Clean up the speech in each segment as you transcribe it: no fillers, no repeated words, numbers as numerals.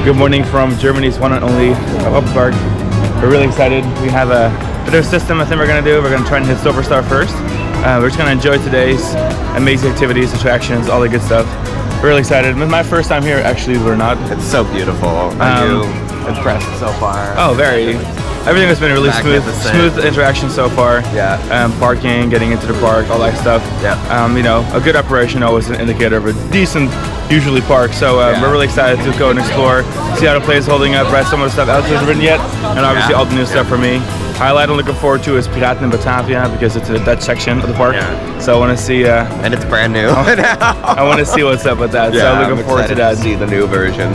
Good morning from Germany's one and only Europa-Park. We're really excited. We have a bit of a system I think we're going to do. We're going to try and hit Silverstar first. We're just going to enjoy today's amazing activities, attractions, all the good stuff. We're really excited. It's my first time here, actually, we're not. It's so beautiful. Are you impressed so far? Oh, very. Everything has been really smooth interaction so far. Yeah. Parking, getting into the park, all that stuff. Yeah. You know, a good operation always an indicator of a decent, usually park. So we're really excited to go and explore, see how the place is holding up, read some of the stuff else hasn't written yet, and obviously all the new stuff for me. Highlight I'm looking forward to is Poseidon and Pegasus because it's in the Dutch section of the park. Yeah. So I want to see. And it's brand new. I want to see what's up with that. Yeah, so looking forward to that. To see the new version.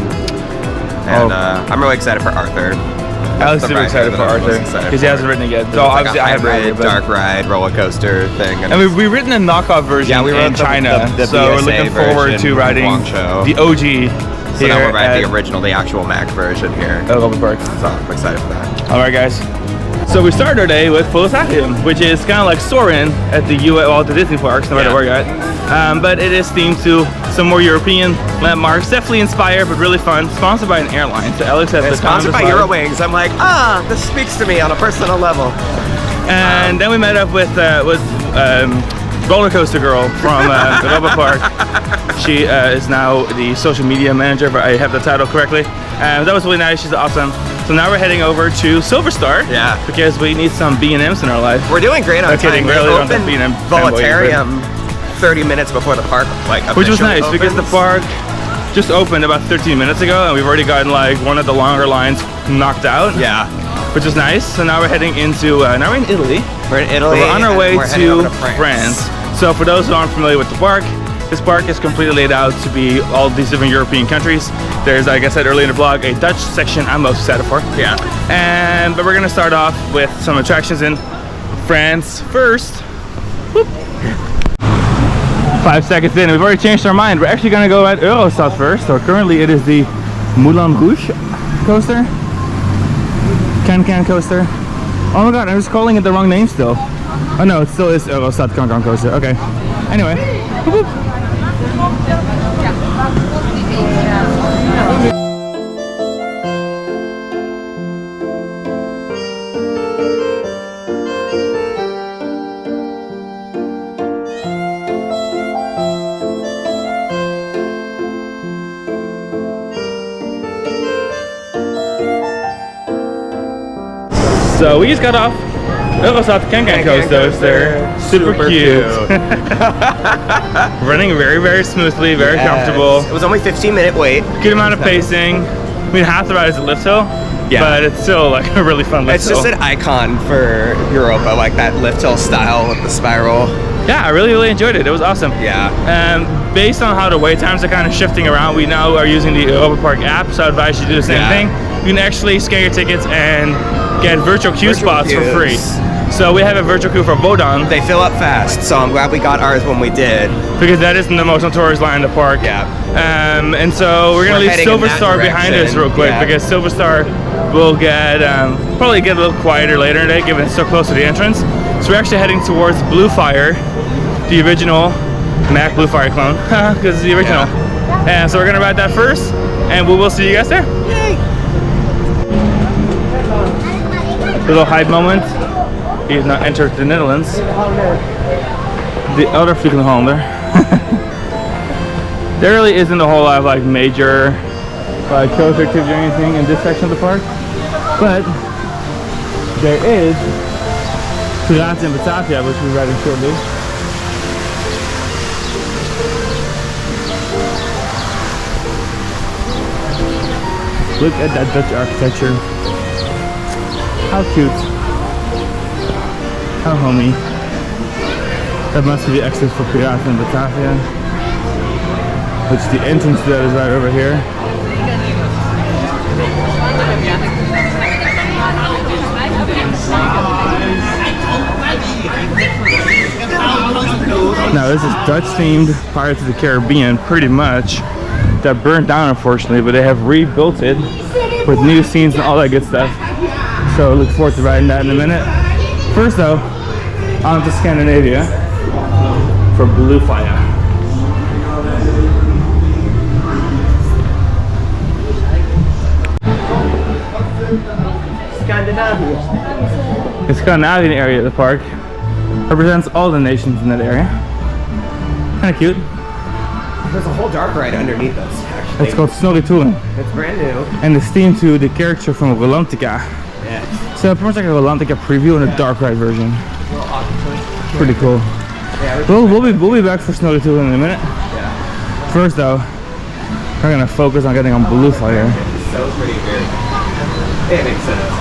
And I'm really excited for Arthur. Alex is super excited for Arthur because he hasn't written it yet. So obviously I have read it. Dark ride roller coaster thing. And we've written a knockoff version in China. So we're looking forward to riding the OG. So now we're riding the original, the actual Mac version here. At Europa-Park. So I'm excited for that. All right, guys. So we started our day with Poseidon, which is kind of like Soarin' at the the Disney parks, no matter where you're at. But it is themed to some more European landmarks. Definitely inspired, but really fun. Sponsored by an airline. So Alex has the sponsored by Eurowings. I'm like, this speaks to me on a personal level. And then we met up with Roller Coaster Girl from Europa-Park. She is now the social media manager, if I have the title correctly. That was really nice. She's awesome. So now we're heading over to Silverstar. Yeah. Because we need some B&Ms in our life. We're doing great on time. We opened Voletarium 30 minutes before the park, which was nice because the park just opened about 13 minutes ago, and we've already gotten like one of the longer lines knocked out. Yeah. Which is nice. So now we're heading into now we're in Italy. We're in Italy. We're on our way to France. So for those who aren't familiar with the park, this park is completely laid out to be all these different European countries. There's, like I said earlier in the vlog, a Dutch section I'm most excited for. Yeah. But we're gonna start off with some attractions in France first. Whoop. 5 seconds in, we've already changed our mind. We're actually gonna go at Eurostar first. So currently it is the Moulin Rouge coaster. Can coaster. Oh my god, I'm just calling it the wrong name still. Oh no, it still is Eurostar Can coaster. Okay. Anyway. Whoop, whoop. So we just got off Eurostar Can coaster. Super cute. Running very, very smoothly, very comfortable. It was only 15-minute wait. Good amount of pacing. I mean, half the ride is a lift hill, but it's still like a really fun lift hill. It's just an icon for Europa, like that lift hill style with the spiral. Yeah, I really enjoyed it. It was awesome. Yeah. Based on how the wait times are kind of shifting around, we now are using the Europa-Park app, so I advise you to do the same thing. You can actually scan your tickets and get virtual queue spots for free. So we have a virtual queue for Moulin. They fill up fast, so I'm glad we got ours when we did. Because that isn't the most notorious line in the park. Yeah. And so we're gonna leave Silverstar behind us real quick because Silverstar will get probably get a little quieter later in the day, given it's so close to the entrance. So we're actually heading towards Blue Fire, the original Mac Blue Fire clone, because it's the original. And so we're gonna ride that first, and we will see you guys there. Yay! Little hype moment. He has now entered the Netherlands. The other Vliegenhollander. There really isn't a whole lot of like major coaster activity or anything in this section of the park, but there is Poseidon and Pegasus, which we're riding shortly. Look at that Dutch architecture. How cute. How homey. That must be the exit for Poseidon and Pegasus, which the entrance to that is right over here. Now this is Dutch themed Pirates of the Caribbean, pretty much. That burned down unfortunately, but they have rebuilt it with new scenes and all that good stuff. So I look forward to riding that in a minute. First though, on to Scandinavia for Blue Fire. Scandinavia. The Scandinavian area of the park represents all the nations in that area. Kind of cute. There's a whole dark ride underneath us, actually. It's called Snorri-Tulen. It's brand new. And it's themed to the character from Rolantica. Yeah. So pretty much like a Rolantica preview and a dark ride version. Pretty cool. Yeah, We'll be back for Snorri-Tulen in a minute. yeah. First though, we're gonna focus on getting on Blue Fire. It's so pretty weird. It makes sense.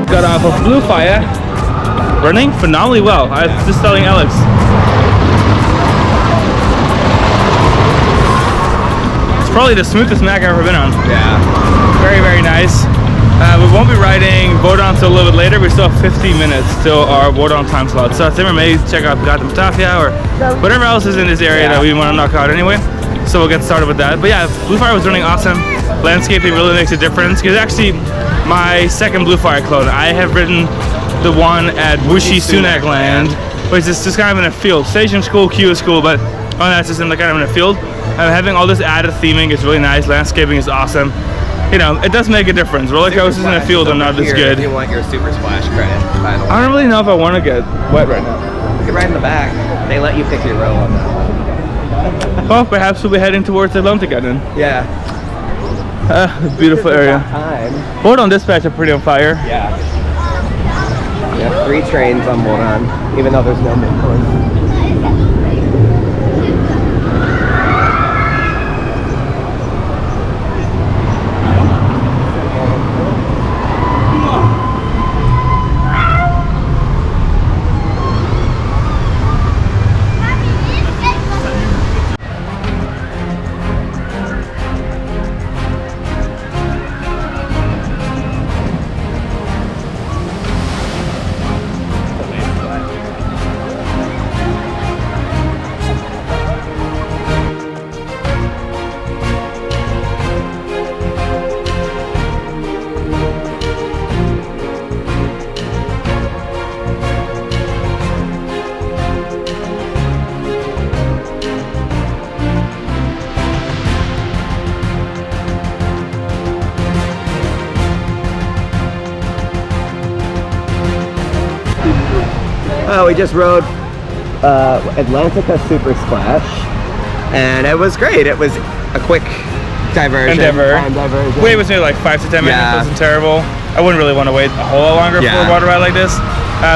Got off of Blue Fire, running phenomenally well. I was just telling Alex. It's probably the smoothest Mac I've ever been on. Yeah. Very, very nice. We won't be riding Wodan until a little bit later. We still have 15 minutes till our Wodan time slot. So Timmer may check out Gata Batavia or whatever else is in this area that we want to knock out anyway. So we'll get started with that. But yeah, Blue Fire was running awesome. Landscaping really makes a difference. Because actually, my second Blue Fire clone, I have ridden the one at Wuxi Sunak Land, which is just kind of in a field. Station's cool, queue is cool, but on that system, they're kind of in a field. Having all this added theming is really nice. Landscaping is awesome. You know, it does make a difference. Roller coasters in a field are not as good. If you want your super splash credit, by the way. I don't really know if I want to get wet right now. You can ride in the back. They let you pick your row on that one. Well, perhaps we'll be heading towards Atlantica then. Yeah. Beautiful area. Time. Wodan Dispatch are pretty on fire. Yeah. We have 3 trains on Moulin, even though there's no midpoint. We just rode Atlantica Super Splash, and it was great. It was a quick diversion. Diversion. Wait was maybe like 5 to 10 minutes. Yeah. It wasn't terrible. I wouldn't really want to wait a whole lot longer for a water ride like this.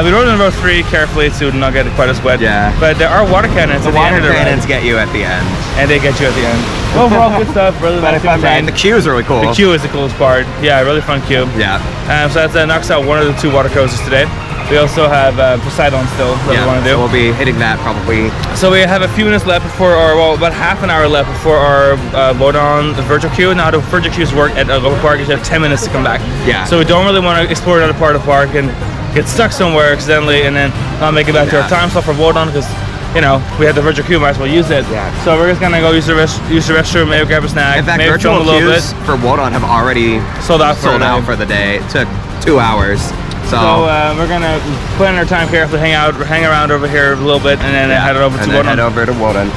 We rode in row 3 carefully to not get quite as wet. Yeah. But there are water cannons. The at the end water of the cannons ride. get you at the end. And they get you at the end. Overall, good stuff. Really nice. And the queue is really cool. The queue is the coolest part. Yeah, really fun queue. Yeah. So that knocks out one of the 2 water coasters today. We also have Poseidon still that we want to do. So we'll be hitting that probably. So we have a few minutes left before our, well, about half an hour left before our Wodan virtual queue. Now the virtual queues work at Europa-Park is you have 10 minutes to come back. Yeah. So we don't really want to explore another part of the park and get stuck somewhere accidentally and then not make it back to our time slot for Wodan because, you know, we had the virtual queue, might as well use it. Yeah. So we're just gonna go use the restroom, maybe grab a snack, In fact, maybe virtual film a little queues bit. for Wodan have already Sold out for the day. It took 2 hours. So we're gonna plan our time carefully, hang around over here a little bit, and then head over to Moulin. Head over to Moulin.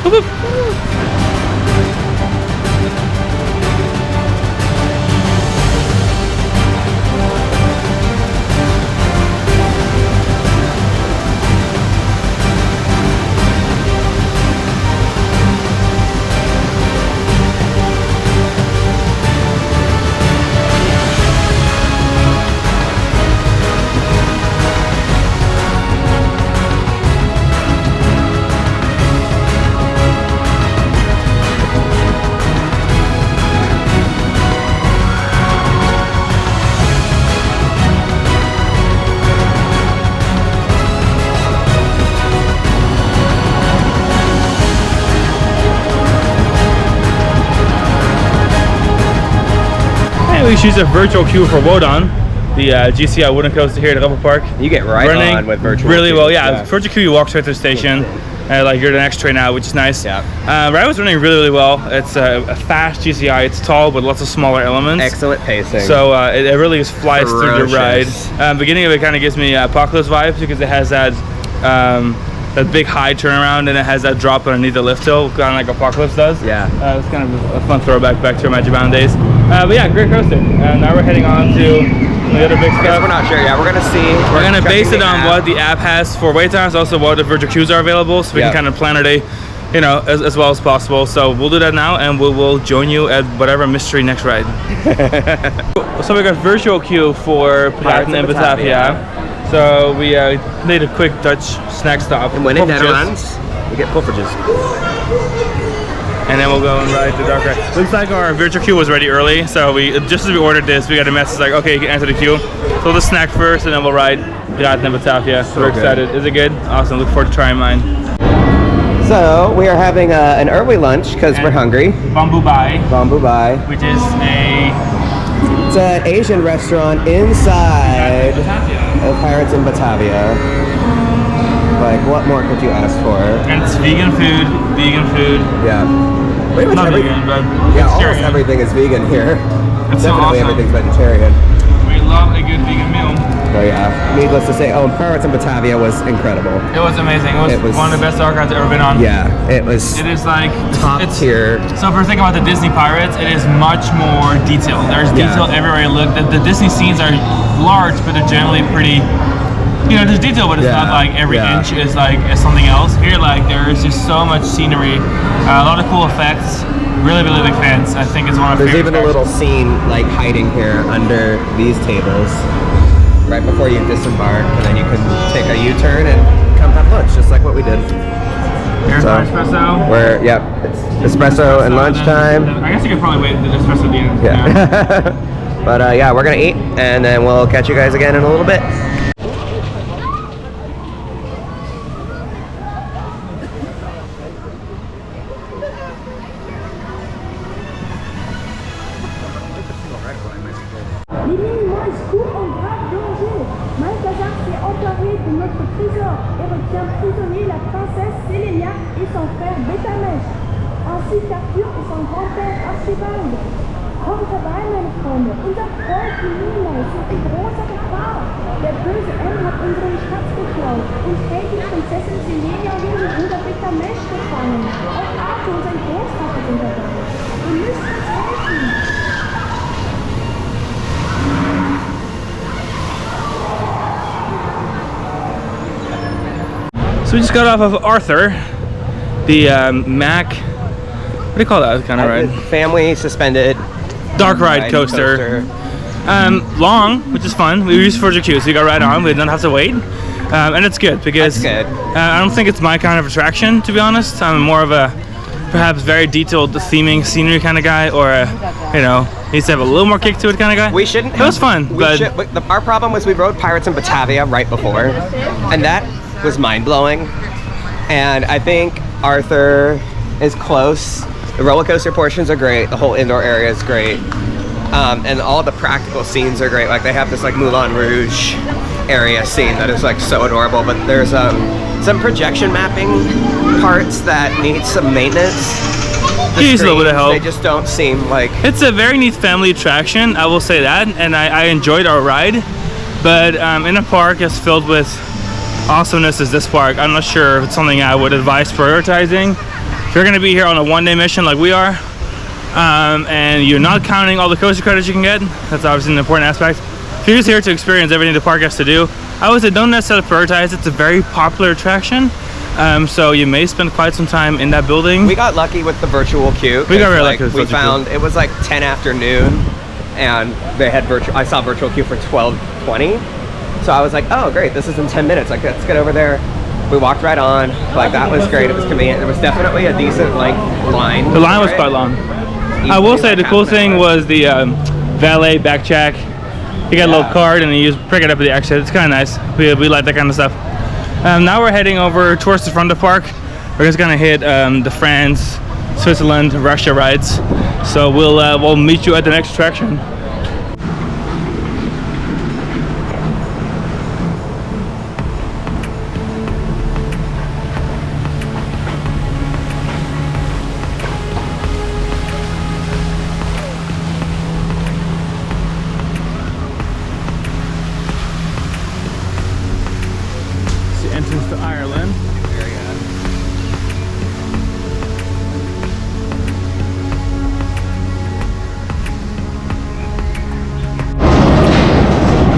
We choose a virtual queue for Wodan, the GCI wooden coaster here at Europa-Park. You get running on with virtual really queues, well. Yeah, virtual queue, you walk straight to the station. Like you're the next train out, which is nice. Yeah. Ride was running really well. It's a fast GCI. It's tall with lots of smaller elements. Excellent pacing. So it really just flies through the ride. Beginning of it kind of gives me Apocalypse vibes because it has that big high turnaround and it has that drop underneath the lift hill, kind of like Apocalypse does. Yeah. It's kind of a fun throwback back to our Magic Bound days. But yeah, great coaster. Now we're heading on to the other big stuff. We're not sure. Yeah, we're gonna see. We're gonna base it on what the app has for wait times, also what the virtual queues are available, so we can kind of plan our day, you know, as well as possible. So we'll do that now, and we will join you at whatever mystery next ride. So we got virtual queue for Poseidon and Batavia. So we made a quick Dutch snack stop. And when in Netherlands, we get poffertjes. And then we'll go and ride the dark ride. Looks like our virtual queue was ready early, so just as we ordered this, we got a message like, okay, you can enter the queue. So we'll just snack first, and then we'll ride Poseidon and Batavia. So we're excited. Is it good? Awesome. Look forward to trying mine. So we are having an early lunch because we're hungry. Bamboo Bai. Bamboo Bai. Which is It's an Asian restaurant inside of Pirates in Batavia. Like, what more could you ask for? And it's vegan food. Yeah. Pretty much Not vegan, but yeah, almost everything is vegan here. It's Definitely so awesome. everything's vegetarian. We love a good vegan meal. So yeah, needless to say, and Pirates in Batavia was incredible. It was amazing. It was one of the best dark rides I've ever been on. Yeah, it was. It is like top tier. So if we're thinking about the Disney Pirates, it is much more detailed. There's detail everywhere you look. The Disney scenes are large, but they're generally pretty. You know, there's detail, but it's not like every inch is like something else. Here, like there's just so much scenery, a lot of cool effects. Really, really big fans. I think it's one of my favorite. There's even a little scene like hiding here under these tables, right before you disembark, and then you can take a U-turn and come have lunch, just like what we did. Here's our espresso. It's espresso and lunchtime. I guess you could probably wait the espresso at the end. Yeah. But yeah, we're gonna eat, and then we'll catch you guys again in a little bit. Les lignes moins courent en grave danger. Balthazar s'est emparé de notre trésor et retient prisonnier la princesse Sélénia et son frère Bétamèche, ainsi qu'Arthur et son grand-père Archibald. Kommt herbei, meine Freunde. Unser Freund die Lina ist in großer Gefahr. Der böse M hat unseren Schatz geklaut und hält die Prinzessin Sélénia und ihren Bruder Bétamèche gefangen. Auch Arthur und sein Großvater sind dabei. Wir müssen uns helfen. So we just got off of Arthur, the Mac. What do you call that kind of ride? Family suspended dark ride coaster. Long, which is fun. We used virtual queue, so you got right on. We don't have to wait, and it's good because I don't think it's my kind of attraction, to be honest. I'm more of a perhaps very detailed theming scenery kind of guy, or you know, needs to have a little more kick to it kind of guy. We shouldn't. It was fun, but our problem was we rode Pirates in Batavia right before, and that was mind-blowing. And I think Arthur is close. The roller coaster portions are great. The whole indoor area is great, and all the practical scenes are great. Like they have this like Moulin Rouge area scene that is like so adorable. But there's some projection mapping parts that need some maintenance. Needs a little bit of help. They just don't seem like. It's a very neat family attraction, I will say that, and I enjoyed our ride. But in a park as filled with awesomeness as this park, I'm not sure if it's something I would advise prioritizing. If you're gonna be here on a one-day mission like we are, and you're not counting all the coaster credits you can get, that's obviously an important aspect. If you're just here to experience everything the park has to do, I would say don't necessarily prioritize. It's a very popular attraction, so you may spend quite some time in that building. We got lucky with the virtual queue. We got really lucky with we virtual found queue. It was like 10 after noon, and they had I saw virtual queue for 12:20. So I was like, oh great, this is in 10 minutes. Like, let's get over there. We walked right on. Like, that was great. It was convenient. There was definitely a decent line. The line was quite long. I will say the cool thing was the valet back check. You got a little card and you just prick it up at the exit. It's kind of nice. We like that kind of stuff. Now we're heading over towards the front of the park. We're just gonna hit the France, Switzerland, Russia rides. So we'll meet you at the next attraction. Entrance to Ireland.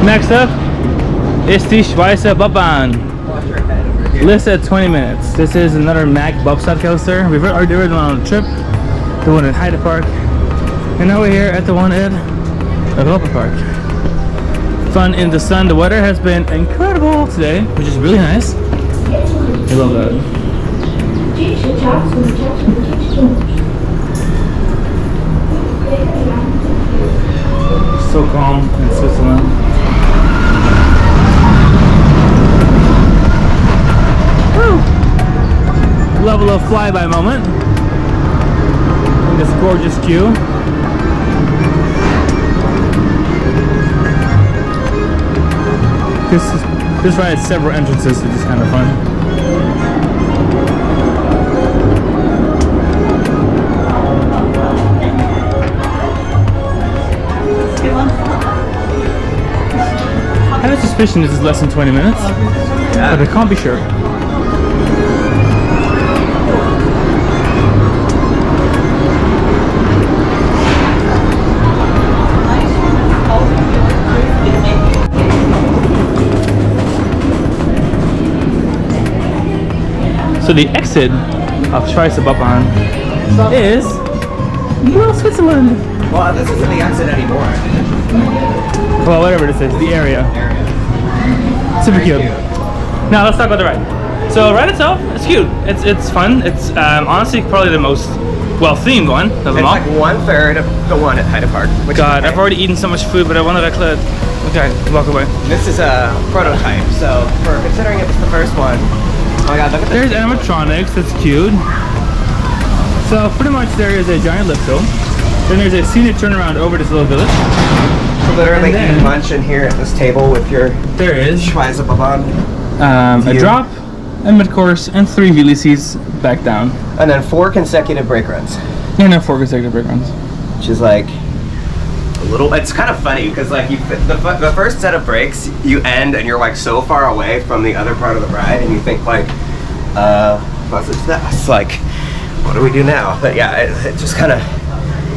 Next up is the Europa-Park. Listed at 20 minutes. This is another Mack bobsled coaster. We've already ridden one on the trip, the one at Untitled, and now we're here at the one at Europa-Park. Fun in the sun. The weather has been incredible today, which is really nice. I love that. So calm in Switzerland. Woo! Level of flyby moment in this gorgeous queue. This ride has several entrances, which is kind of fun. I have a suspicion this is less than 20 minutes, but I can't be sure. So the exit of Europa-Park is Switzerland. Well, this isn't the exit anymore. Well, whatever this is, the area. Super cute. Now let's talk about the ride. So ride itself, it's cute. It's fun. It's honestly probably the most well-themed one of them all. It's like 1/3 of the one at Untitled. God, I've already eaten so much food, but I wanted to clear. Okay, walk away. This is a prototype, so for considering it was the first one. Oh my god, look at this. There's animatronics, that's cute. So pretty much there is a giant lift hill. Then there's a scenic turnaround over this little village. So literally you can lunch in here at this table with your there is Europa-Park. a drop, a mid-course, and 3 VLCs back down. And then 4 consecutive brake runs. And then 4 consecutive brake runs. Which is like a little, it's kind of funny because like the first set of brakes, you end and you're like so far away from the other part of the ride and you think like, what's that? It's like, what do we do now? But yeah, it just kind of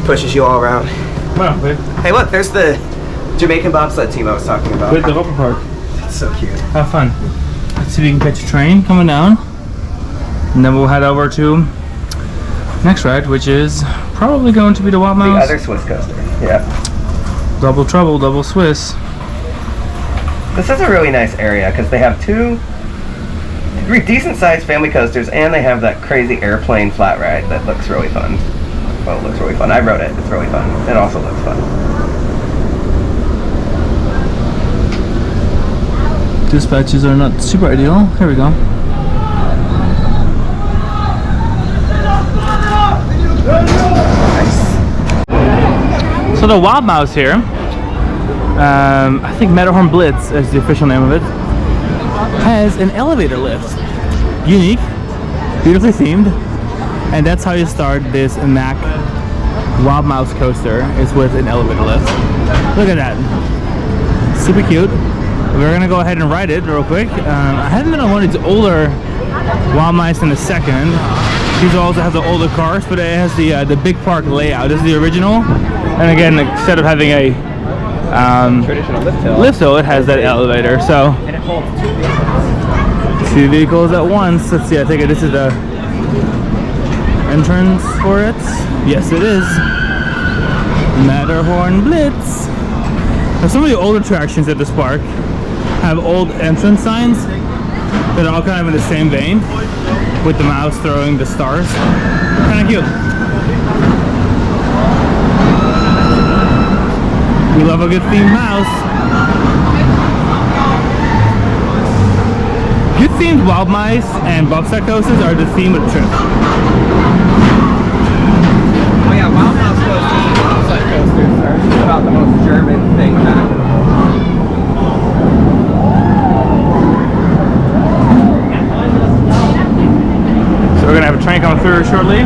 pushes you all around. Well, hey look, there's the Jamaican bobsled team I was talking about. with the Europa-Park. It's so cute. Have fun. Let's see if we can catch a train coming down. And then we'll head over to next ride, which is probably going to be the Wild Mouse. The other Swiss coaster, yeah. Double trouble, double Swiss. This is a really nice area because they have 2 decent sized family coasters and they have that crazy airplane flat ride that looks really fun. Well, it looks really fun. I rode it. It's really fun. It also looks fun. Dispatches are not super ideal. Here we go. Nice. So the Wild Mouse here, I think Matterhorn Blitz is the official name of it, has an elevator lift. Unique, beautifully themed, and that's how you start this Mack Wild Mouse coaster, is with an elevator lift. Look at that. Super cute. We're gonna go ahead and ride it real quick. I haven't been on one of these older Wild Mice in a second. These also have the older cars, but it has the big park layout. This is the original. And again, instead of having a Traditional lift hill, it has that elevator. So And it holds two vehicles at once. Let's see, I think this is the entrance for it. Yes, it is. Matterhorn Blitz. Now, some of the old attractions at this park have old entrance signs that are all kind of in the same vein, with the mouse throwing the stars. Kind of cute. We love a good themed mouse. Good themed Wild Mice and bobsled coasters are the theme of the trip. Oh yeah, Wild Mouse coasters and bobsled coasters are just about the most German thing back. So we're gonna have a train coming through shortly.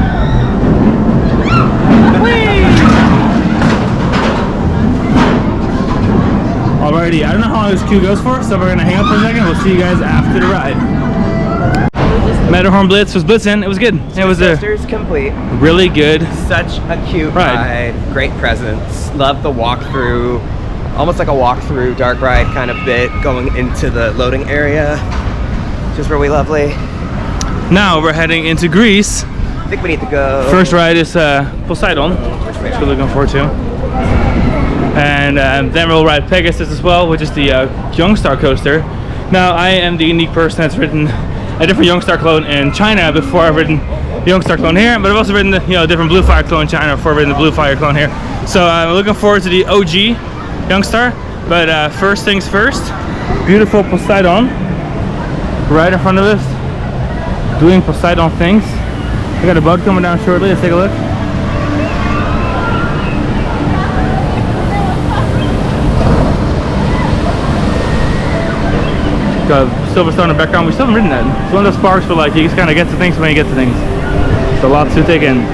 Alrighty, I don't know how long this queue goes for, so we're gonna hang out for a second. We'll see you guys after the ride. Matterhorn Blitz was blitzing. It was good. It was a Coasters complete. really good. Such a cute ride. Great presence. Love the walkthrough. Almost like a walkthrough dark ride kind of bit going into the loading area. Just really lovely. Now we're heading into Greece. I think we need to go. First ride is Poseidon, which we're looking forward to. And then we'll ride Pegasus as well, which is the Jungstar Coaster. Now, I am the unique person that's ridden a different Jungstar clone in China before I've ridden the Jungstar clone here, but I've also ridden the different Blue Fire clone in China before I've ridden the Blue Fire clone here. So I'm looking forward to the OG Jungstar. But first things first, beautiful Poseidon right in front of us, doing Poseidon things. We got a boat coming down shortly. Let's take a look. Got Silverstone in the background. We still haven't ridden that. It's one of those parks where like you just kind of get to things when you get to things. It's a lot to take in.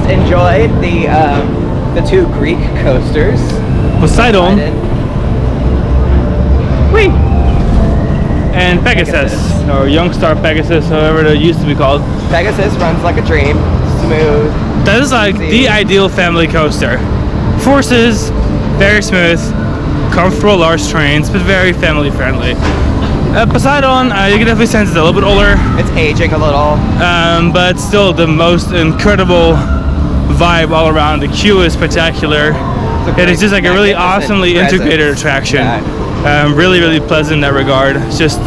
Enjoyed the two Greek coasters. Poseidon. Whee! And Pegasus, or Jungstar Pegasus, however it used to be called. Pegasus runs like a dream, smooth. That is like the ideal family coaster. Forces, very smooth, comfortable large trains, but very family friendly. Poseidon, you can definitely sense it's a little bit older. It's aging a little. But still the most incredible vibe all around. The queue is spectacular. It is just like a really awesomely integrated attraction. Really, really pleasant in that regard. It's just,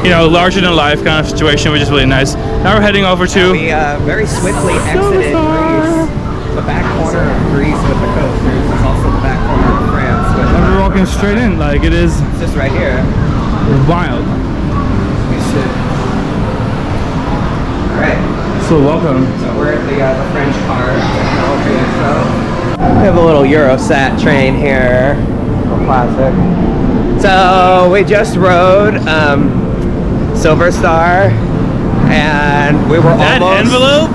larger than life kind of situation, which is really nice. Now we're heading over to... We very swiftly exited Greece. The back corner of Greece with the coasters is also the back corner of France. And we're walking straight in, like it is... It's just right here. Wild. We should... Alright. So welcome. So we're at the French car technology expo. We have a little Eurosat train here. Classic. So we just rode Silverstar, and we were that almost... envelope?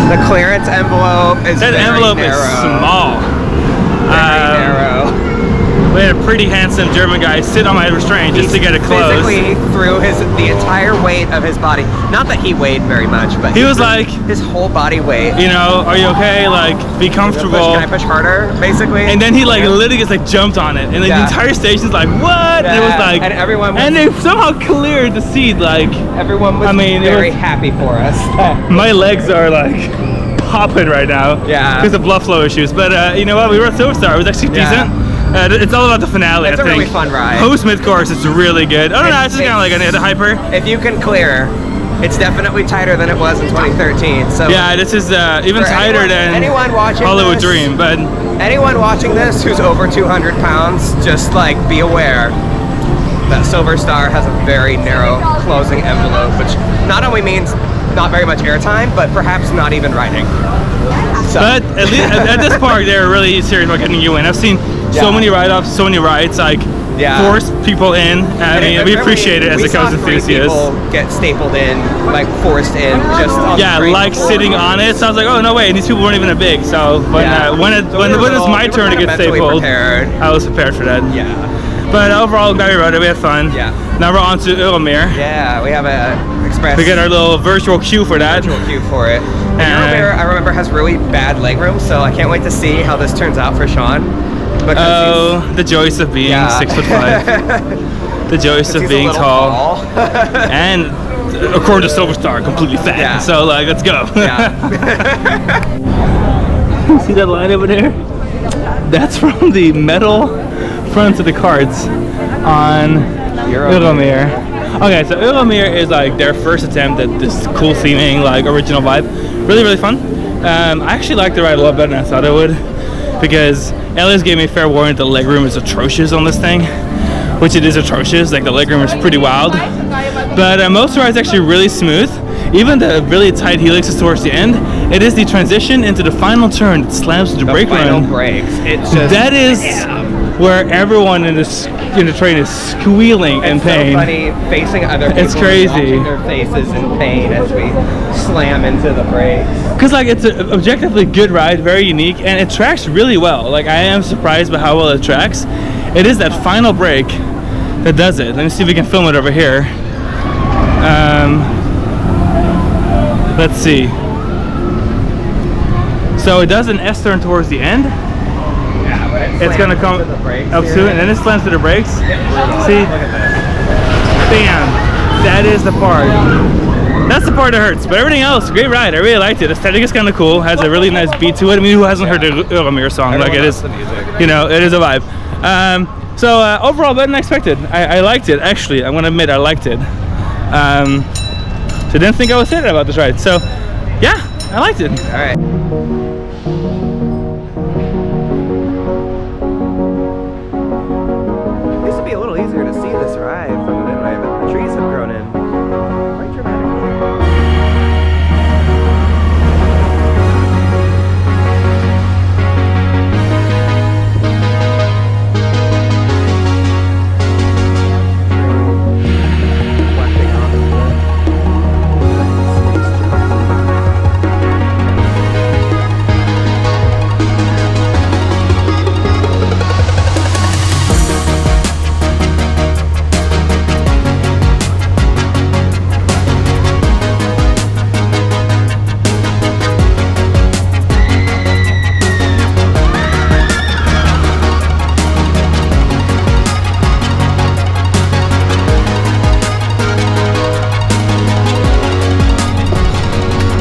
The clearance envelope is that very envelope narrow. is small. Very narrow. we had a pretty handsome German guy sit on my restraint just to get it close. Physically threw the entire weight of his body. Not that he weighed very much, but he was like his whole body weight. You know, are you okay? Like, be comfortable. Can I push harder? Basically. And then he like literally just like jumped on it, and like, the entire station's like, what? Yeah. And it was like, and everyone was, and they somehow cleared the seat. Like, everyone was very happy for us. My legs are like popping right now. Yeah. Because of blood flow issues. But you know what? We were at Silverstar. It was actually decent. It's all about the finale. It's a really fun ride. Post-mid course, it's really good. I don't know. It's just kind of like a hyper. If you can clear, it's definitely tighter than it was in 2013. So yeah, this is even tighter than anyone watching Hollywood Dream. But anyone watching this who's over 200 pounds, just like be aware that Silverstar has a very narrow closing envelope, which not only means not very much airtime, but perhaps not even riding. So. But at least at this park, they're really serious about getting you in. I've seen so many ride-offs, so many rides, like force people in. I mean, we appreciate it as a coast enthusiast. People get stapled in, like forced in, just on the like sitting on it. So I was like, oh no way, and these people weren't even that big. So when it was my turn to get stapled, I was prepared for that. Yeah. But overall, glad we rode it. We had fun. Yeah. Now we're on to Euromir. Yeah, we have a express. We get our little virtual queue for that. Virtual queue for it. Euromir, I remember, has really bad legroom, so I can't wait to see how this turns out for Sean. Oh, the joys of being 6'5". The joys of being tall. And according to Silverstar, completely fat. Yeah. So like, let's go. Yeah. See that line over there? That's from the metal fronts of the carts on Euromir. Okay, so Euromir is like their first attempt at this cool theming, like original vibe. Really, really fun. I actually liked the ride a lot better than I thought I would, because Elias gave me fair warning that the legroom is atrocious on this thing, which it is atrocious. Like the legroom is pretty wild, but most of the ride is actually really smooth. Even the really tight helixes towards the end, it is the transition into the final turn that slams to the brake run. It's just, that is where everyone in the train is squealing in pain. It's so funny facing other people. It's crazy. Watching their faces in pain as we slam into the brakes. Because like it's an objectively good ride, very unique, and it tracks really well. Like I am surprised by how well it tracks. It is that final brake that does it. Let me see if we can film it over here. Let's see. So it does an S-turn towards the end. Yeah, but it's gonna come up soon, and then it slams to the brakes. See? Bam! That is the part. That's the part that hurts. But everything else, great ride. I really liked it. The aesthetic is kind of cool. Has a really nice beat to it. I mean, who hasn't heard the Euromir song? Everyone like it is, you know, it is a vibe. So overall, better than expected. I liked it. Actually, I'm gonna admit I liked it. So I didn't think I was saying about this ride. So yeah, I liked it. All right. Used to be a little easier to see this ride from the midway, but the trees have grown in quite dramatically.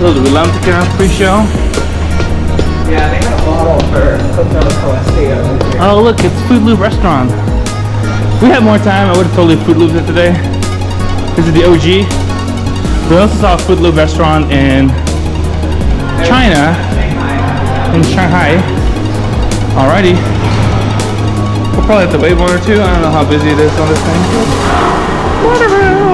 Little Atlantica pre-show. Yeah, they had a bottle for Hotel Celestia. Oh look, it's Food Loop restaurant. If we had more time, I would have totally Food Looped it today. This is the OG. We also saw a Food Loop restaurant in China, in Shanghai. Alrighty. We'll probably have to wait one or two. I don't know how busy it is on this thing. Monorail.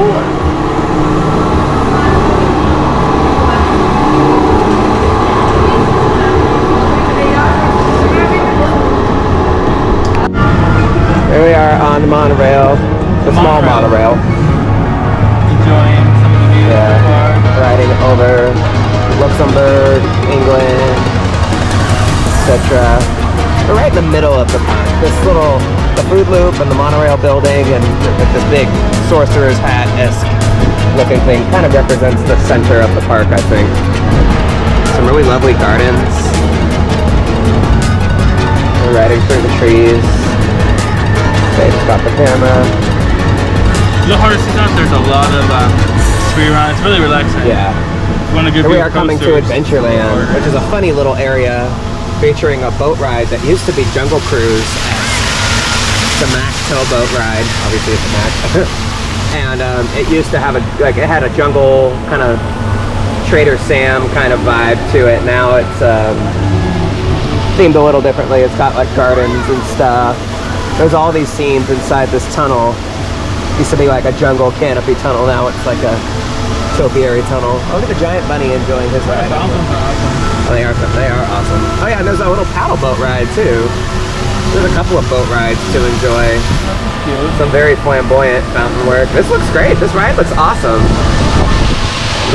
Here we are on the monorail, the small monorail. Enjoying some of the views so far. Riding over Luxembourg, England, etc. We're right in the middle of the park. The food loop and the monorail building and this big sorcerer's hat-esque looking thing kind of represents the center of the park, I think. Some really lovely gardens. We're riding through the trees. Dave's got the camera. The hardest thing is there's a lot of free runs. It's really relaxing. Yeah. Here we are coming to Adventureland, which is a funny little area featuring a boat ride that used to be Jungle Cruise. The Mac towboat ride, obviously it's a Mac. And it used to have it had a jungle kind of Trader Sam kind of vibe to it. Now it's themed a little differently. It's got like gardens and stuff. There's all these scenes inside this tunnel. Used to be like a jungle canopy tunnel. Now it's like a topiary tunnel. Oh, look at the giant bunny enjoying his ride. Oh, they are awesome. Oh yeah, and there's a little paddle boat ride too. There's a couple of boat rides to enjoy. Some very flamboyant fountain work. This looks great. This ride looks awesome.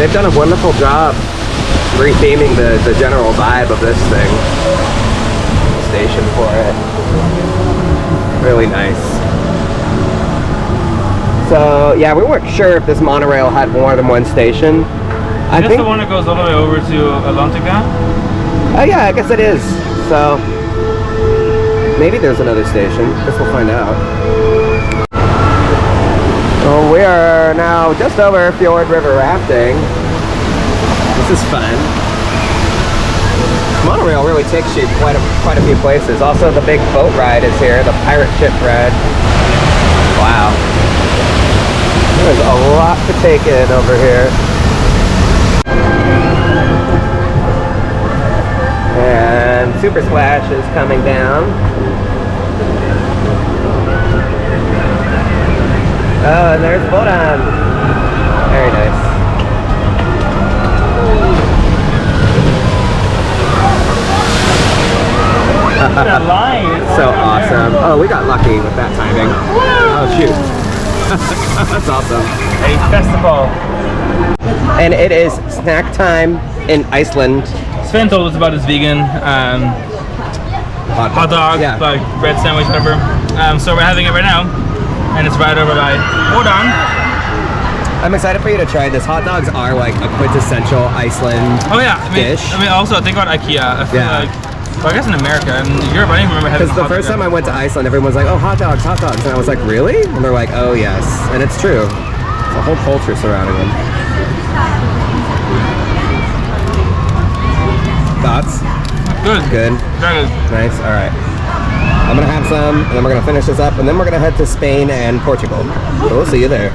They've done a wonderful job retheming the general vibe of this thing. Station for it. Really nice. So yeah, we weren't sure if this monorail had more than one station. I think the one that goes all the way over to Atlantica. Oh yeah, I guess it is. So maybe there's another station. Guess we'll find out. So we are now just over Fjord River rafting. This is fun. Monorail really takes you quite a few places. Also, the big boat ride is here, the pirate ship ride. Wow. There's a lot to take in over here. And Super Splash is coming down. Oh, and there's Moulin. Very nice. That line. So awesome. Oh, we got lucky with that timing. Oh, shoot. That's awesome. A festival. And it is snack time in Iceland. Sven told us about his vegan hot dog, yeah. like bread sandwich, whatever. So we're having it right now, and it's right over by Moulin. I'm excited for you to try this. Hot dogs are like a quintessential Iceland dish. I mean, also think about IKEA. I feel like, well, I guess in America and Europe, I don't even remember having. Because the first time I went to Iceland, everyone was like, "Oh, hot dogs," and I was like, "Really?" And they're like, "Oh, yes," and it's true. It's a whole culture surrounding them. Thoughts? Good. Good. Very good. Nice. All right. I'm gonna have some, and then we're gonna finish this up, and then we're gonna head to Spain and Portugal. So we'll see you there.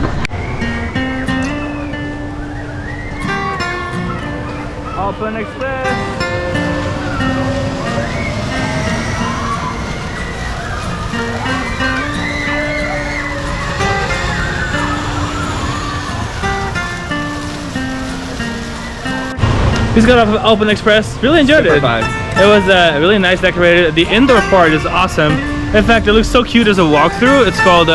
Open Express. We just got off of Open Express. Really enjoyed it. Fun. It was really nice decorated. The indoor part is awesome. In fact, it looks so cute as a walkthrough. It's called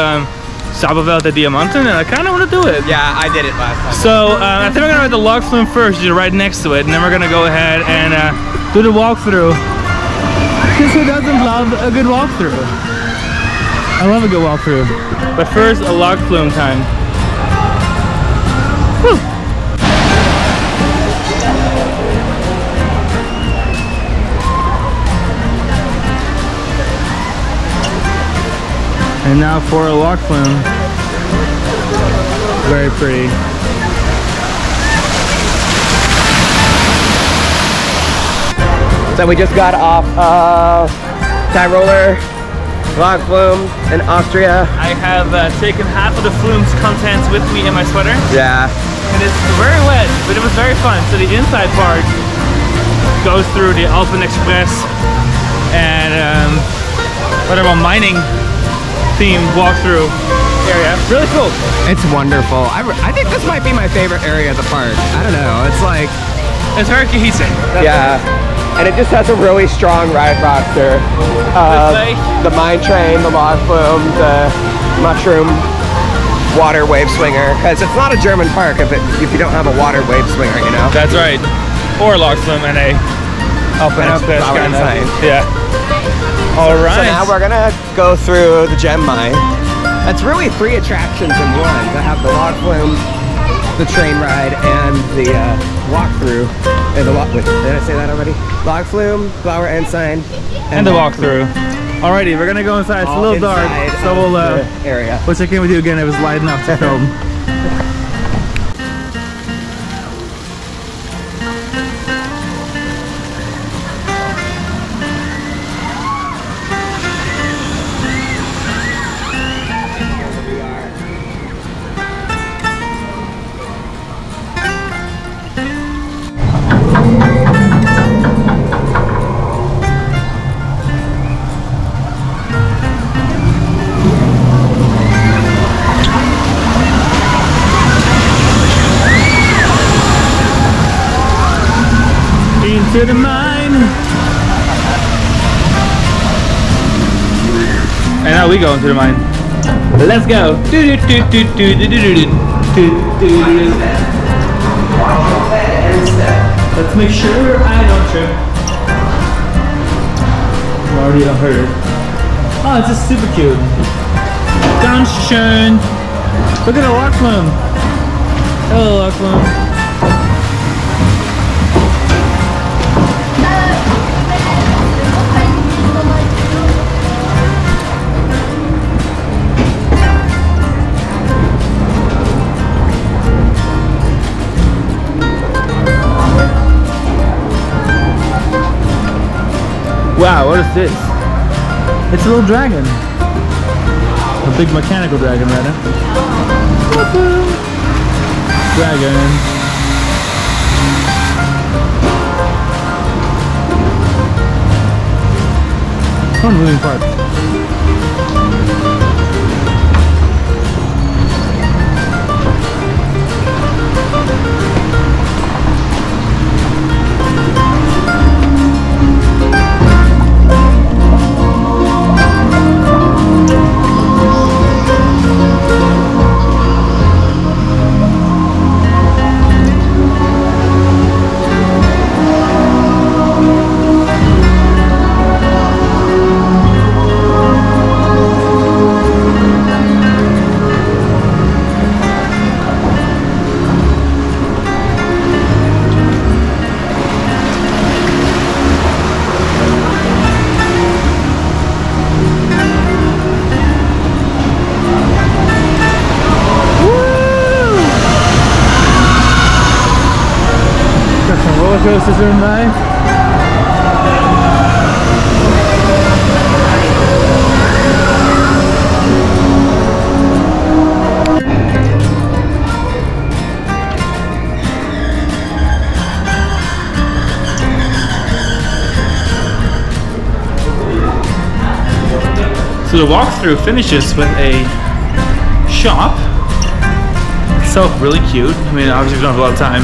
Sabelveld de Diamanten, and I kind of want to do it. Yeah, I did it last time. So I think we're gonna ride the log flume first, just right next to it, and then we're gonna go ahead and do the walkthrough. Because who doesn't love a good walkthrough? I love a good walkthrough. But first, a log flume time. Whew. And now for a log flume. Very pretty. So we just got off Tyroller log flume in Austria. I have taken half of the flume's contents with me in my sweater. Yeah. And it's very wet, but it was very fun. So the inside part goes through the Alpen Express and whatever mining themed walkthrough area. Really cool. It's wonderful. I think this might be my favorite area of the park. I don't know. It's like... It's very cohesive. Yeah. And it just has a really strong ride roster. The mine train, the log flume, the mushroom water wave swinger. Because it's not a German park if you don't have a water wave swinger, you know? That's right. Or a log flume and a Alpen Express kind of. Yeah. All So right. now we're gonna go through the gem mine. That's really 3 attractions in one. To have the log flume, the train ride, and the walkthrough. And the wait, did I say that already? Log flume, flower ensign, And the walkthrough. Alrighty, we're gonna go inside. It's a little dark, so we'll area. we'll check in with you again. It was light enough to film. To the mine. And now we go into the mine. Let's go. Let's make sure I don't trip. You already heard it. Oh, it's just super cute. Ganz schön. Look at the walk flume. Hello, walk flume. Wow, what is this? It's a little dragon. A big mechanical dragon, rather. Dragon. Fun moving parts. Coasters are in by. So the walkthrough finishes with a shop. Itself really cute. I mean, obviously we don't have a lot of time.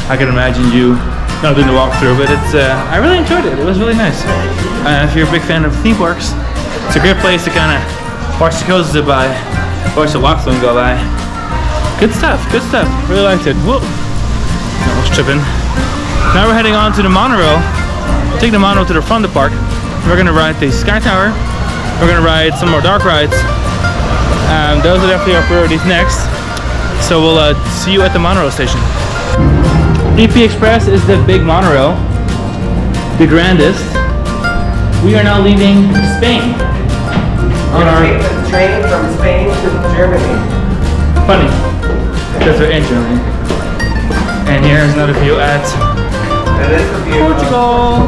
I can imagine you not doing the walkthrough, but it's I really enjoyed it. It was really nice. If you're a big fan of theme parks, it's a great place to kind of watch the coasters go by, watch the walkthrough go by. Good stuff, good stuff. Really liked it. Whoa, almost tripping. Now we're heading on to the monorail. Take the monorail to the front of the park. We're gonna ride the Sky Tower. We're gonna ride some more dark rides. Those are definitely our priorities next. So we'll see you at the monorail station. EP Express is the big monorail, the grandest. We are now leaving Spain. We're gonna take the train from Spain to Germany. Funny, because we're in Germany. And here's another view at Portugal.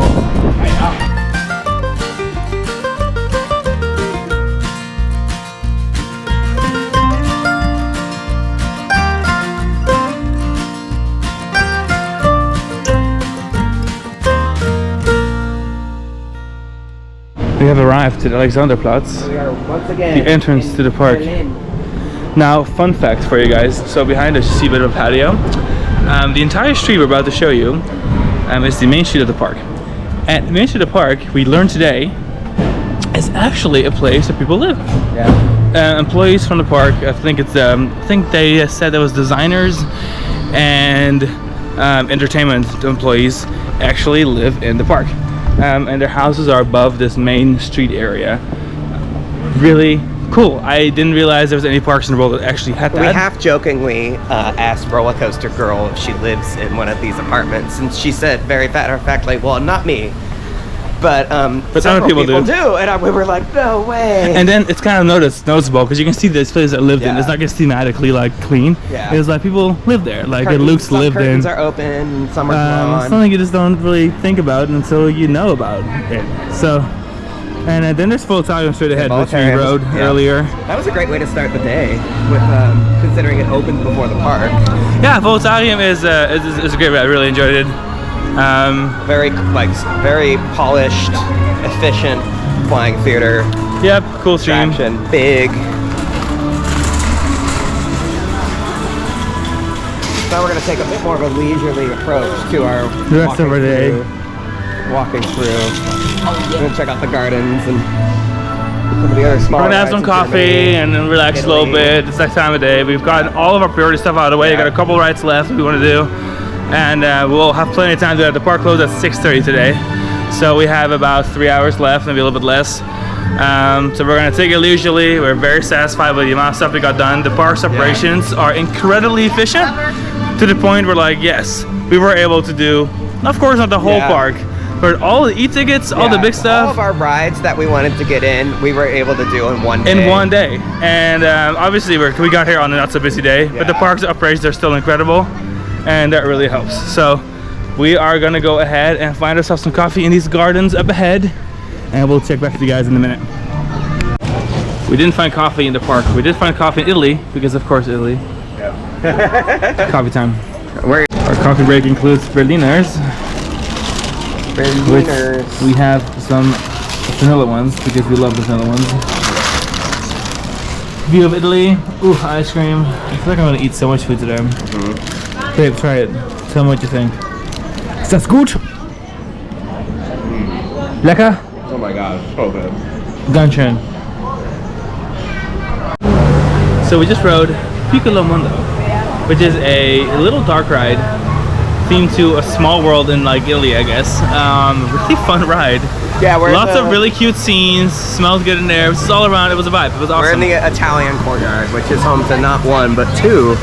We have arrived at Alexanderplatz, We are once again the entrance to the park. Now, fun fact for you guys. So behind us you see a bit of a patio. The entire street we're about to show you is the main street of the park. And the main street of the park, we learned today, is actually a place that people live. Yeah. Employees from the park, I think it's I think they said there was designers and entertainment employees actually live in the park. and their houses are above this main street area. Really cool. I didn't realize there was any parks in the world that actually had that. We half jokingly asked Roller Coaster Girl if she lives in one of these apartments, and she said very matter-of-factly, well, not me. But some people do. And we were like, no way. And then it's kind of noticeable because you can see this place that lived in. It's not just thematically like clean. Yeah. It was like people lived there. Like it looks lived in. Curtains are open. Some are gone. Something you just don't really think about until you know about it. So, and then there's Poseidon straight ahead, which we rode earlier. That was a great way to start the day, with considering it opens before the park. Yeah, Poseidon is a great ride. I really enjoyed it. Very polished, efficient flying theater. Yep, cool stream. Big. Now we're gonna take a bit more of a leisurely approach to our rest of our day. Walking through. We're gonna check out the gardens and some of the other small. We're gonna have some coffee and then relax a little bit. It's that time of day. We've gotten all of our priority stuff out of the way. We got a couple rides left we want to do. And we'll have plenty of time to do that. The park closed at 6:30 today, so we have about 3 hours left, maybe a little bit less. So we're gonna take it leisurely. We're very satisfied with the amount of stuff we got done. The park's operations are incredibly efficient, to the point where, like, yes, we were able to do, of course, not the whole park, but all the e-tickets, all the big stuff. All of our rides that we wanted to get in, we were able to do in one day. In one day, and obviously we got here on a not so busy day, but the park's operations are still incredible. And that really helps. So we are gonna go ahead and find ourselves some coffee in these gardens up ahead, and we'll check back with you guys in a minute. We didn't find coffee in the park. We did find coffee in Italy, because of course Italy. Coffee time. Our coffee break includes Berliners. We have some vanilla ones because we love the vanilla ones. View of Italy. Ooh, ice cream. I feel like I'm gonna eat so much food today. Babe, try it. Tell me what you think. Ist das gut? Lecker? Oh my gosh, so good. Ganz schön. So we just rode Piccolo Mondo, which is a little dark ride themed to a small world in like Italy, I guess. Really fun ride. Yeah, we're lots of really cute scenes. Smells good in there. It was all around. It was a vibe. It was awesome. We're in the Italian courtyard, which is home to not one but two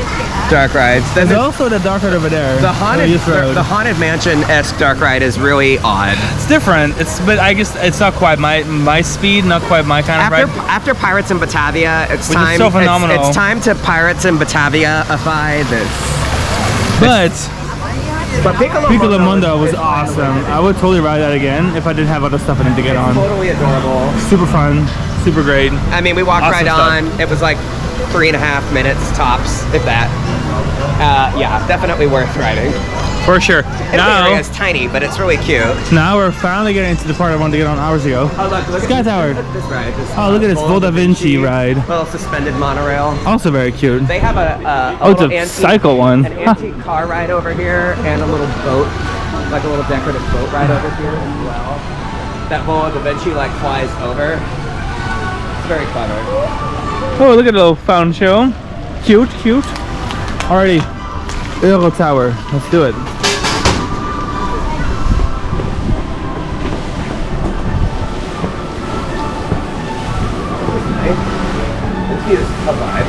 dark rides. There's also the dark ride over there. The haunted mansion-esque dark ride is really odd. It's different. But I guess it's not quite my speed, not quite my kind of ride. After Pirates in Batavia, it's Which time. Is so phenomenal. It's time to Pirates in Batavia-ify this. But Piccolo Mondo was awesome. I would totally ride that again if I didn't have other stuff I need to get on. Totally adorable. Super fun. Super great. I mean, we walked right on. It was like 3.5 minutes tops, if that. Yeah, definitely worth riding. For sure. Now it's tiny, but it's really cute. Now we're finally getting into the part I wanted to get on hours ago. Oh, look Sky Tower. This ride. Oh, look at this Vol da Vinci ride. Little suspended monorail. Also very cute. They have a it's a cycle one. An antique car ride over here, and a little boat, like a little decorative boat ride over here as well. That Vol da Vinci like flies over. It's very clever. Oh, look at the little fountain show. Cute, cute. Alrighty, Euro Tower. Let's do it. This is a vibe.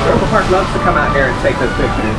Europa-Park loves to come out here and take those pictures.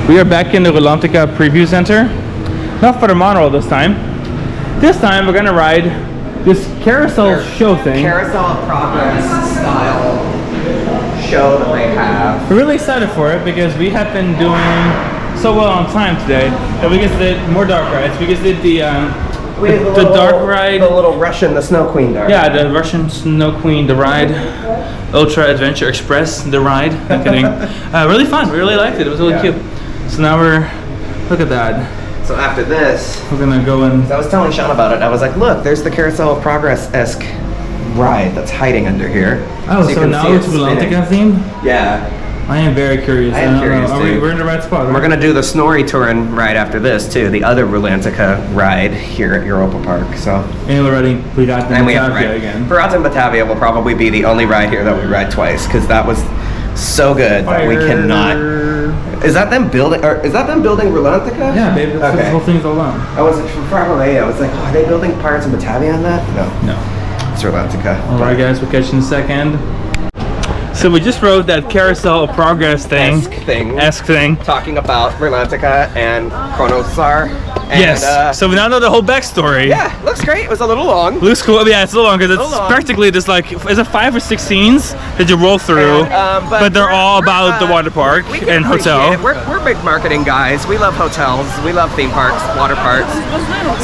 We are back in the Rolantica Preview Center. Not for the monorail this time. This time we're gonna ride this carousel show thing. Carousel of Progress style show that they have. We're really excited for it because we have been doing so well on time today that we just did more dark rides. We just did the dark ride. The little Russian, the Snow Queen dark. Yeah, the Russian Snow Queen, the ride. Ultra Adventure Express, the ride. I'm kidding. Really fun. We really liked it. It was really cute. So now look at that. So after this, we're gonna go and... I was telling Sean about it. I was like, look, there's the Carousel of Progress-esque ride that's hiding under here. Oh, so now it's Rolantica themed? Yeah. I am very curious. I am curious too. We're in the right spot, right? We're gonna do the Snorri Touring ride after this too, the other Rolantica ride here at Europa-Park. So. And we're riding Poseidon and Pegasus again. Poseidon and Batavia will probably be the only ride here that we ride twice because that was so good that we cannot. Is that them building? Or is that them building Rolantica? Yeah, babe. That's what the whole thing's all about. I was from far away. I was like, oh, are they building Pirates and Batavia on that? No. It's Rolantica. All right, guys. We'll catch you in a second. So we just rode that Carousel of Progress thing. Esque thing. Talking about Rolantica and Chronosar. And, yes. So we now know the whole backstory. Yeah, looks great. It was a little long. Looks cool. Yeah, it's a little long because it's practically just like, is it 5 or 6 scenes that you roll through? But they're all about the water park and hotel. We're big marketing guys. We love hotels. We love theme parks, water parks.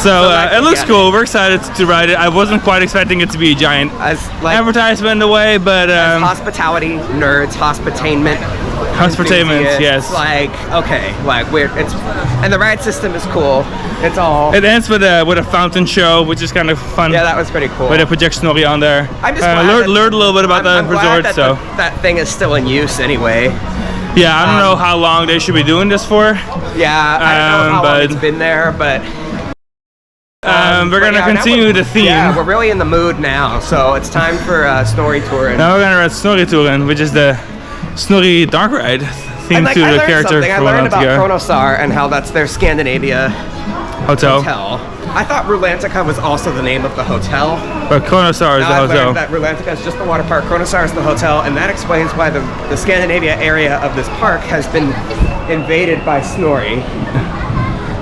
So it looks cool. We're excited to ride it. I wasn't quite expecting it to be a giant advertisement in a way, but hospitality nerds, hospitainment, yes. Like and the ride system is cool. It's all. It ends with a fountain show, which is kind of fun. Yeah, that was pretty cool. With a project Snorri on there. I'm just learned a little bit about the resort, so that thing is still in use anyway. Yeah, I don't know how long they should be doing this for. Yeah, I don't know how long it's been there, but. We're gonna continue the theme. Yeah, we're really in the mood now, so it's time for Snorri Touring. Now we're gonna ride Snorri Touring, which is the Snorri dark ride themed to the character. I learned about Chronosar and how that's their Scandinavia hotel. I thought Rolantica was also the name of the hotel. But Chronosar is the hotel. I've learned that Rolantica is just the water park, Chronosar is the hotel, and that explains why the Scandinavia area of this park has been invaded by Snorri.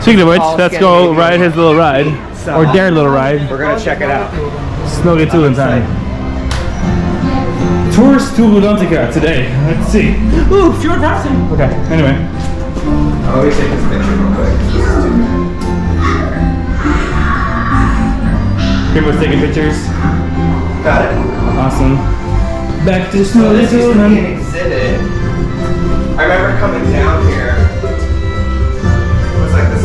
Speaking of which, let's go ride his little ride. Or their little ride. We're gonna check it out. Snorri Touring time. Tours to Rolantica today. Let's see. Ooh, fjord rafting. Okay, anyway. I'll always take this picture real quick. People's taking pictures. Got it. Awesome. Back to Snorri Touring. This is an exhibit. I remember coming down here. It was like this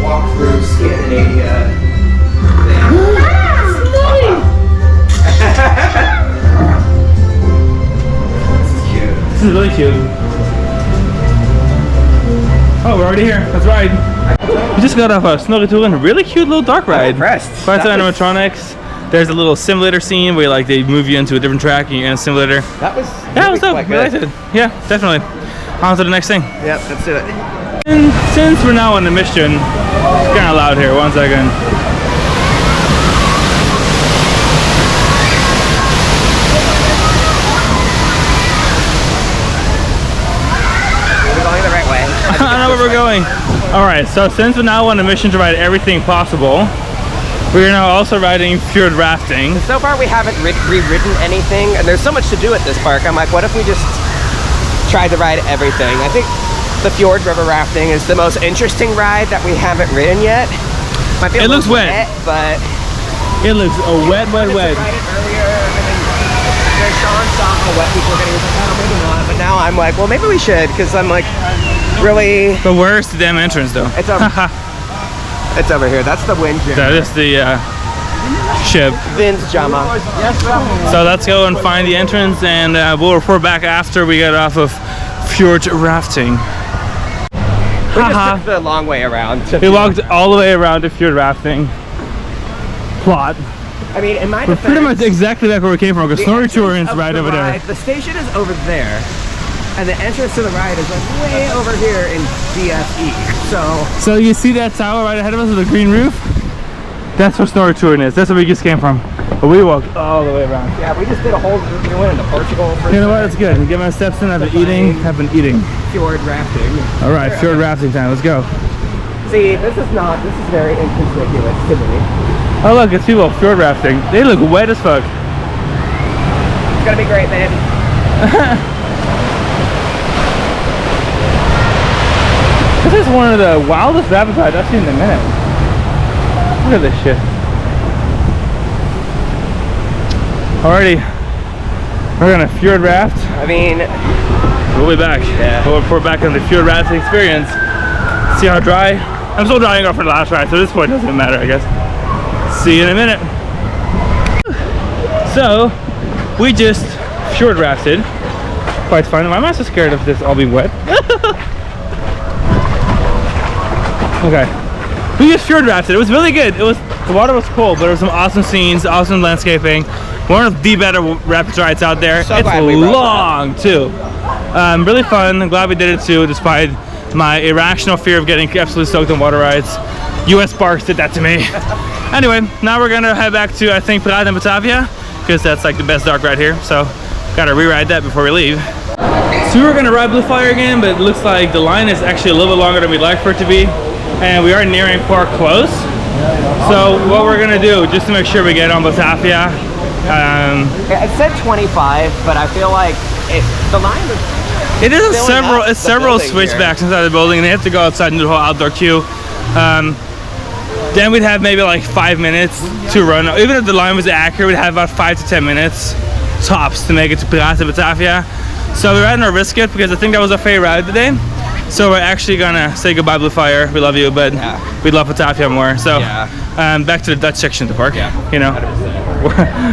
walk through Scandinavia. This is cute. This is really cute. Oh, we're already here. Let's ride. We just got off a Snorri Touring, a really cute little dark ride. I'm impressed. Quite some animatronics. There's a little simulator scene where they move you into a different track and you're in a simulator. That was it was dope. We liked it. Yeah, definitely. On to the next thing. Yep, let's do it. And since we're now on the mission, it's kind of loud here. 1 second. I know where we're going. Alright, so since we're now on a mission to ride everything possible, we're now also riding fjord rafting. So far we haven't rewritten anything, and there's so much to do at this park. I'm like, what if we just tried to ride everything? I think the fjord river rafting is the most interesting ride that we haven't ridden yet. It looks wet, but it looks wet. I tried it earlier, and then Sean saw how wet people were getting. He was like, oh, maybe not. But now I'm like, well, maybe we should, because I'm like, really. But where's the damn entrance, though? It's over. It's over here. That's the wind jam. That is the ship. Vin's Jama. So let's go and find the entrance, and we'll report back after we get off of fjord rafting. We just took the long way around. We walked all the way around to fjord rafting. Plot. I mean, in my We're defense, pretty much exactly back where we came from, because Snorri Touring's right over there. The station is over there, and the entrance to the ride is like way over here in DFE. So you see that tower right ahead of us with the green roof? That's what Snorri touring is. That's where we just came from. But we walked all the way around. Yeah, we just did a whole, we went into Portugal. You know what? It's good. Get my steps in. I've been eating. Fjord rafting. All right, fjord rafting time. Let's go. See, this is very inconspicuous to me. Oh look, it's people fjord rafting. They look wet as fuck. It's gonna be great, man. This is one of the wildest rapid rides I've seen in a minute. Look at this shit. Alrighty, we're gonna fjord raft. I mean, we'll be back. Yeah. We're back on the fjord rafting experience. See how dry? I'm still drying off for the last ride, so this point doesn't matter, I guess. See you in a minute. So, we just fjord rafted. Quite fun. Why am I so scared of this all being wet? Okay. We just fjord rafted. It was really good. The water was cold, but there was some awesome scenes, awesome landscaping. One of the better rapid rides out there. So it's long that. too. Really fun. I'm glad we did it too, despite my irrational fear of getting absolutely soaked on water rides. US parks did that to me. Anyway, now we're gonna head back to, I think, Poseidon and Batavia, because that's like the best dark ride here. So gotta re-ride that before we leave. So we were gonna ride Blue Fire again, but it looks like the line is actually a little bit longer than we'd like for it to be. And we are nearing park close. So what we're gonna do, just to make sure we get on Batavia. It said 25, but I feel like the line was... It is several switchbacks inside the building, and they have to go outside and do the whole outdoor queue. Then we'd have maybe like 5 minutes to run. Even if the line was accurate, we'd have about 5 to 10 minutes tops to make it to Poseidon and Batavia. So we're riding our risk it because I think that was our favorite ride today. So we're actually gonna say goodbye, Blue Fire. We love you, but we love Batavia more. So back to the Dutch section of the park. You know,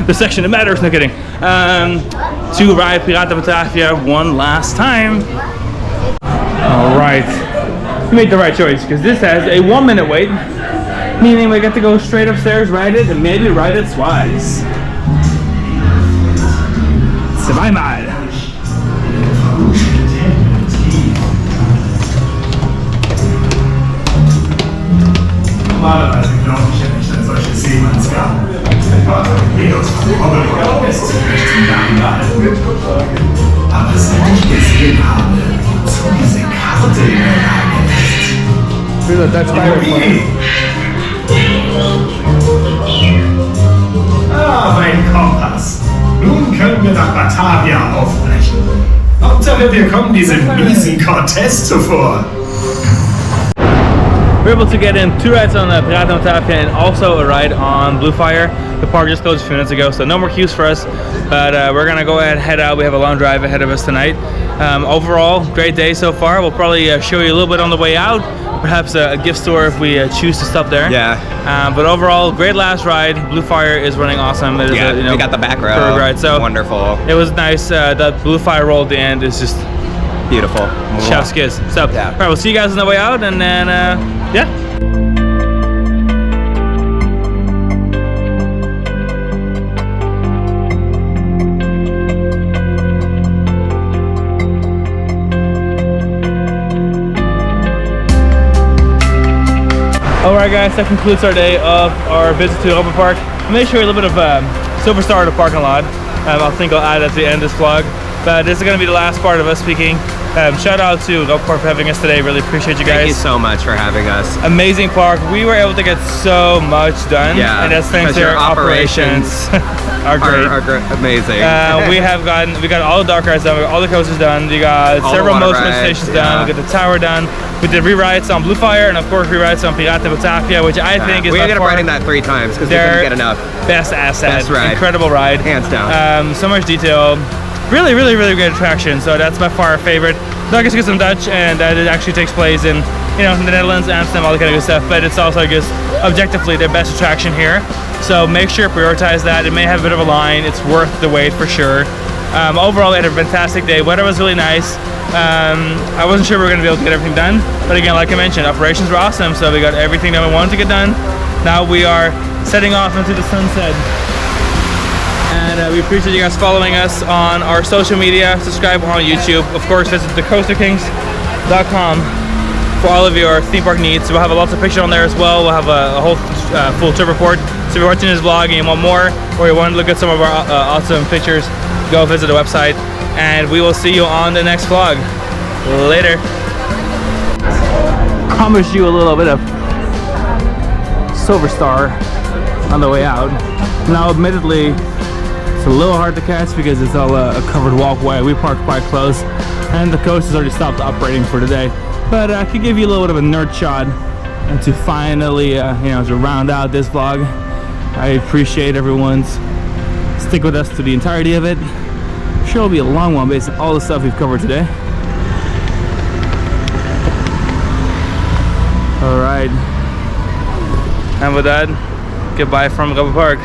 the section that matters. No kidding. To ride Pirata Batavia one last time. All right, we made the right choice because this has a 1 minute wait, meaning we get to go straight upstairs, ride it, and maybe ride it twice. Zweimal. Normalerweise glaube ich ja nicht an solche Seemannsgaben. Ist ziemlich zum Namen gehalten. Aber seit ich gesehen habe, wozu diese Karte in der Lage ist. Mein Kompass. Nun können wir nach Batavia aufbrechen. Hauptsache, wir kommen diesem miesen Cortez zuvor. We're able to get in 2 rides on Poseidon and Batavia and also a ride on Blue Fire. The park just closed a few minutes ago, so no more queues for us. But we're gonna go ahead and head out. We have a long drive ahead of us tonight. Overall, great day so far. We'll probably show you a little bit on the way out. Perhaps a gift store if we choose to stop there. Yeah. But overall, great last ride. Blue Fire is running awesime. It is we got the back row. Ride, so wonderful. It was nice. That Blue Fire roll at the end is just beautiful. Chef's kiss. So, all right, we'll see you guys on the way out, and then, yeah. Alright guys, that concludes our day of our visit to Europa-Park. I made sure a little bit of Silver Star in the parking lot. I think I'll add it at the end of this vlog. But this is going to be the last part of us speaking. Shout out to Europa-Park for having us today. Really appreciate you guys. Thank you so much for having us. Amazing park. We were able to get so much done. Yeah, and that's thanks to your operations. are great. Amazing. we got all the dark rides done. We got all the coasters done. We got all several motion stations done. We got the tower done. We did rewrites on Blue Fire and of course rewrites on Pirata Batavia, which I think is we ended up riding that 3 times because we couldn't get enough. Best asset. Best ride. Incredible ride. Hands down. So much detail. Really great attraction. So that's by far our favorite. Not just because I'm Dutch and that it actually takes place in, you know, the Netherlands, Amsterdam, all that kind of good stuff, but it's also just objectively their best attraction here. So make sure to prioritize that. It may have a bit of a line. It's worth the wait for sure. Overall, we had a fantastic day. Weather was really nice. I wasn't sure we were going to be able to get everything done, but again, like I mentioned, operations were awesome, so we got everything that we wanted to get done. Now we are setting off into the sunset. And we appreciate you guys following us on our social media. Subscribe on YouTube. Of course, visit thecoasterkings.com for all of your theme park needs. We'll have lots of pictures on there as well. We'll have a whole full trip report. So if you're watching this vlog and you want more, or you want to look at some of our awesome pictures, go visit the website, and we will see you on the next vlog. Later. Promise you a little bit of Silver Star on the way out. Now admittedly it's a little hard to catch because it's all a covered walkway. We parked quite close and the coaster's already stopped operating for today, but I could give you a little bit of a nerd shot and to finally you know, to round out this vlog. I appreciate everyone's stick with us to the entirety of it. I'm sure it'll be a long one based on all the stuff we've covered today. All right, and with that, goodbye from Europa-Park.